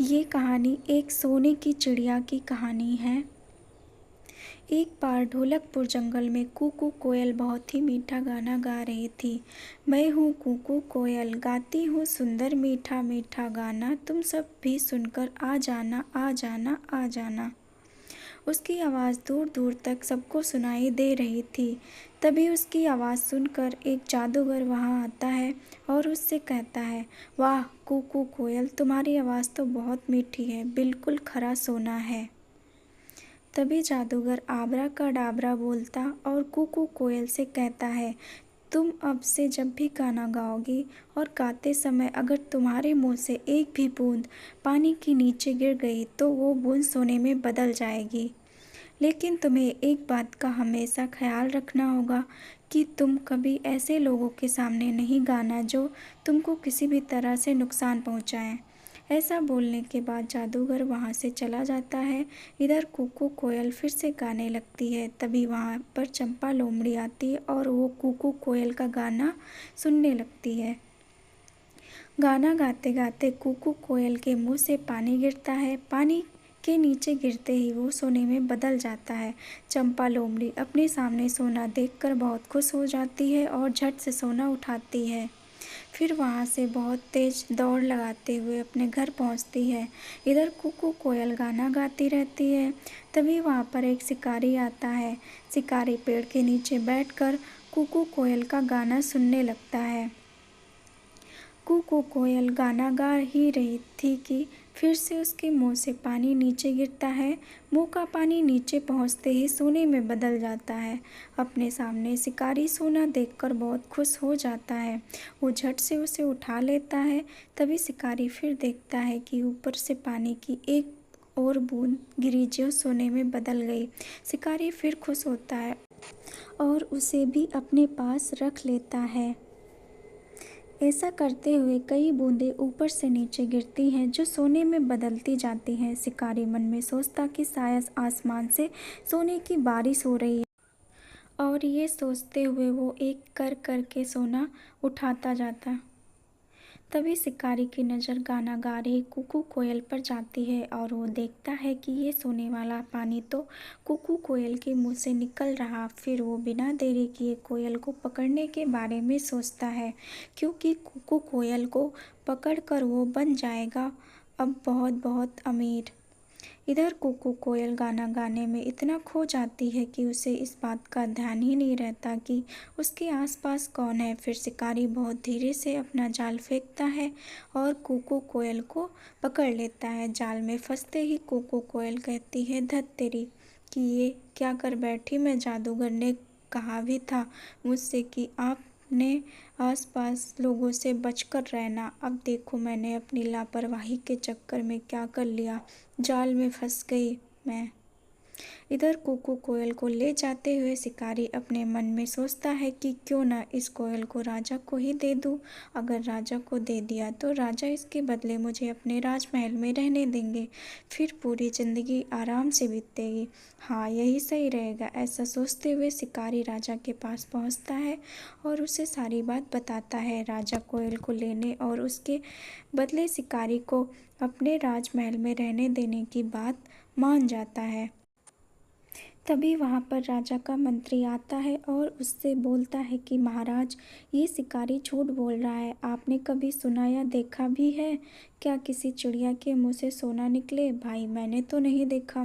ये कहानी एक सोने की चिड़िया की कहानी है। एक बार ढोलकपुर जंगल में कूकू कोयल बहुत ही मीठा गाना गा रही थी। मैं हूँ कूकू कोयल, गाती हूँ सुंदर मीठा मीठा गाना, तुम सब भी सुनकर आ जाना आ जाना आ जाना। उसकी आवाज़ दूर दूर तक सबको सुनाई दे रही थी। तभी उसकी आवाज़ सुनकर एक जादूगर वहाँ आता है और उससे कहता है, वाह कूकू कोयल, तुम्हारी आवाज़ तो बहुत मीठी है, बिल्कुल खरा सोना है। तभी जादूगर आबरा का डाबरा बोलता और कूकू कोयल से कहता है, तुम अब से जब भी गाना गाओगी और गाते समय अगर तुम्हारे मुंह से एक भी बूंद पानी के नीचे गिर गई तो वो बूंद सोने में बदल जाएगी। लेकिन तुम्हें एक बात का हमेशा ख्याल रखना होगा कि तुम कभी ऐसे लोगों के सामने नहीं गाना जो तुमको किसी भी तरह से नुकसान पहुंचाएं। ऐसा बोलने के बाद जादूगर वहाँ से चला जाता है। इधर कूकू कोयल फिर से गाने लगती है। तभी वहाँ पर चंपा लोमड़ी आती है और वो कूकू कोयल का गाना सुनने लगती है। गाना गाते गाते कूकू कोयल के मुंह से पानी गिरता है। पानी के नीचे गिरते ही वो सोने में बदल जाता है। चंपा लोमड़ी अपने सामने सोना देखकर बहुत खुश हो जाती है और झट से सोना उठाती है। फिर वहाँ से बहुत तेज दौड़ लगाते हुए अपने घर पहुँचती है। इधर कुकू कोयल गाना गाती रहती है। तभी वहाँ पर एक शिकारी आता है। शिकारी पेड़ के नीचे बैठकर कुकू कोयल का गाना सुनने लगता है। कुकू कोयल गाना गा ही रही थी कि फिर से उसके मुंह से पानी नीचे गिरता है। मुंह का पानी नीचे पहुंचते ही सोने में बदल जाता है। अपने सामने शिकारी सोना देखकर बहुत खुश हो जाता है। वो झट से उसे उठा लेता है। तभी शिकारी फिर देखता है कि ऊपर से पानी की एक और बूंद गिरी जो सोने में बदल गई। शिकारी फिर खुश होता है और उसे भी अपने पास रख लेता है। ऐसा करते हुए कई बूंदें ऊपर से नीचे गिरती हैं जो सोने में बदलती जाती हैं। शिकारी मन में सोचता कि शायद आसमान से सोने की बारिश हो रही है और ये सोचते हुए वो एक कर करके सोना उठाता जाता। तभी शिकारी की नज़र गाना गा रही कुकू कोयल पर जाती है और वो देखता है कि ये सोने वाला पानी तो कुकू कोयल के मुंह से निकल रहा। फिर वो बिना देरी किए कोयल को पकड़ने के बारे में सोचता है, क्योंकि कुकू कोयल को पकड़कर वो बन जाएगा अब बहुत बहुत अमीर। इधर कुकू कोयल गाना गाने में इतना खो जाती है कि उसे इस बात का ध्यान ही नहीं रहता कि उसके आसपास कौन है। फिर शिकारी बहुत धीरे से अपना जाल फेंकता है और कुकू कोयल को पकड़ लेता है। जाल में फंसते ही कुकू कोयल कहती है, धत तेरी कि ये क्या कर बैठी। मैं जादूगर ने कहा भी था मुझसे कि आपने आसपास लोगों से बचकर रहना। अब देखो मैंने अपनी लापरवाही के चक्कर में क्या कर लिया, जाल में फंस गई मैं। इधर कुकू कोयल को ले जाते हुए शिकारी अपने मन में सोचता है कि क्यों ना इस कोयल को राजा को ही दे दूं। अगर राजा को दे दिया तो राजा इसके बदले मुझे अपने राजमहल में रहने देंगे, फिर पूरी जिंदगी आराम से बीतेगी। हाँ, यही सही रहेगा। ऐसा सोचते हुए शिकारी राजा के पास पहुंचता है और उसे सारी बात बताता है। राजा कोयल को लेने और उसके बदले शिकारी को अपने राजमहल में रहने देने की बात मान जाता है। तभी वहाँ पर राजा का मंत्री आता है और उससे बोलता है कि महाराज, ये शिकारी झूठ बोल रहा है। आपने कभी सुना या देखा भी है क्या किसी चिड़िया के मुंह से सोना निकले? भाई मैंने तो नहीं देखा।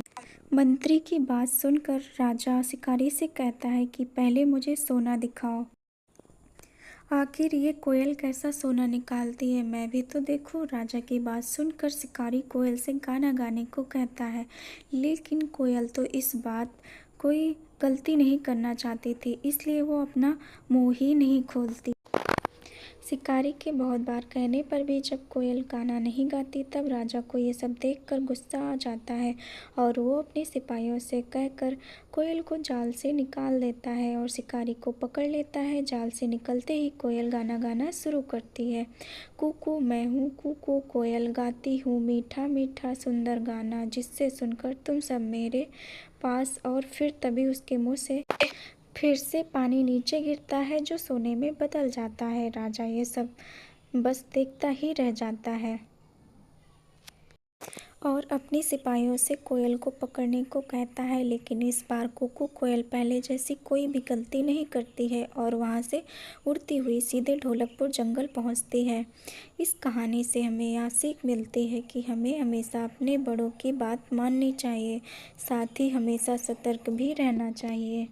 मंत्री की बात सुनकर राजा शिकारी से कहता है कि पहले मुझे सोना दिखाओ। आखिर ये कोयल कैसा सोना निकालती है, मैं भी तो देखूं। राजा की बात सुनकर शिकारी कोयल से गाना गाने को कहता है, लेकिन कोयल तो इस बात कोई गलती नहीं करना चाहती थी, इसलिए वो अपना मुंह ही नहीं खोलती। शिकारी के बहुत बार कहने पर भी जब कोयल गाना नहीं गाती तब राजा को ये सब देखकर गुस्सा आ जाता है और वो अपने सिपाहियों से कहकर कोयल को जाल से निकाल देता है और शिकारी को पकड़ लेता है। जाल से निकलते ही कोयल गाना गाना शुरू करती है, कुकू मैं हूँ कुकू कोयल, गाती हूँ मीठा मीठा सुंदर गाना, जिससे सुनकर तुम सब मेरे पास। और फिर तभी उसके मुँह से फिर से पानी नीचे गिरता है जो सोने में बदल जाता है। राजा ये सब बस देखता ही रह जाता है। और अपने सिपाहियों से कोयल को पकड़ने को कहता है। लेकिन इस बार कुकू कोयल पहले जैसी कोई भी गलती नहीं करती है और वहाँ से उड़ती हुई सीधे ढोलकपुर जंगल पहुँचती है। इस कहानी से हमें यह सीख मिलती है कि हमें हमेशा अपने बड़ों की बात माननी चाहिए, साथ ही हमेशा सतर्क भी रहना चाहिए।